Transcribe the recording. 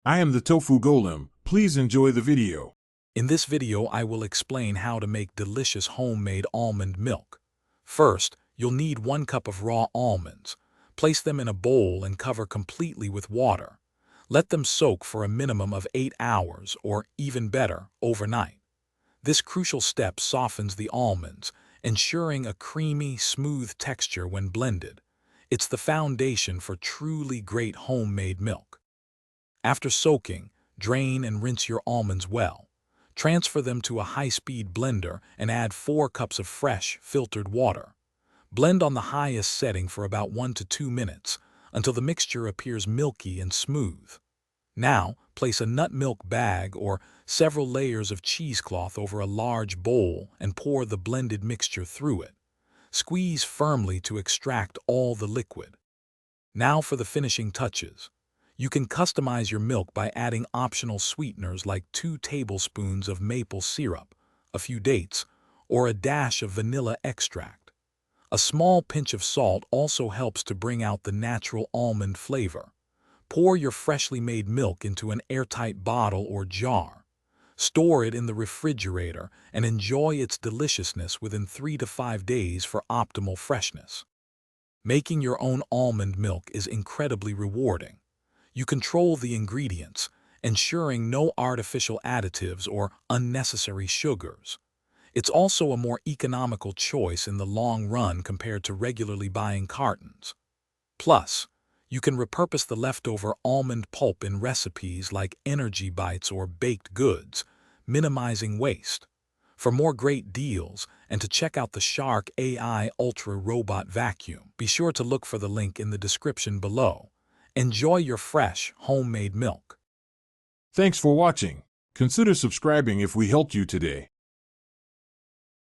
I am the Tofu Golem. Please enjoy the video. In this video, I will explain how to make delicious homemade almond milk. First, you'll need 1 cup of raw almonds. Place them in a bowl and cover completely with water. Let them soak for a minimum of 8 hours, or even better, overnight. This crucial step softens the almonds, ensuring a creamy, smooth texture when blended. It's the foundation for truly great homemade milk. After soaking, drain and rinse your almonds well. Transfer them to a high-speed blender and add 4 cups of fresh, filtered water. Blend on the highest setting for about 1 to 2 minutes until the mixture appears milky and smooth. Now, place a nut milk bag or several layers of cheesecloth over a large bowl and pour the blended mixture through it. Squeeze firmly to extract all the liquid. Now for the finishing touches. You can customize your milk by adding optional sweeteners like 2 tablespoons of maple syrup, a few dates, or a dash of vanilla extract. A small pinch of salt also helps to bring out the natural almond flavor. Pour your freshly made milk into an airtight bottle or jar. Store it in the refrigerator and enjoy its deliciousness within 3 to 5 days for optimal freshness. Making your own almond milk is incredibly rewarding. You control the ingredients, ensuring no artificial additives or unnecessary sugars. It's also a more economical choice in the long run compared to regularly buying cartons. Plus, you can repurpose the leftover almond pulp in recipes like energy bites or baked goods, minimizing waste. For more great deals and to check out the Shark AI Ultra Robot Vacuum, be sure to look for the link in the description below. Enjoy your fresh, homemade milk. Thanks for watching. Consider subscribing if we helped you today.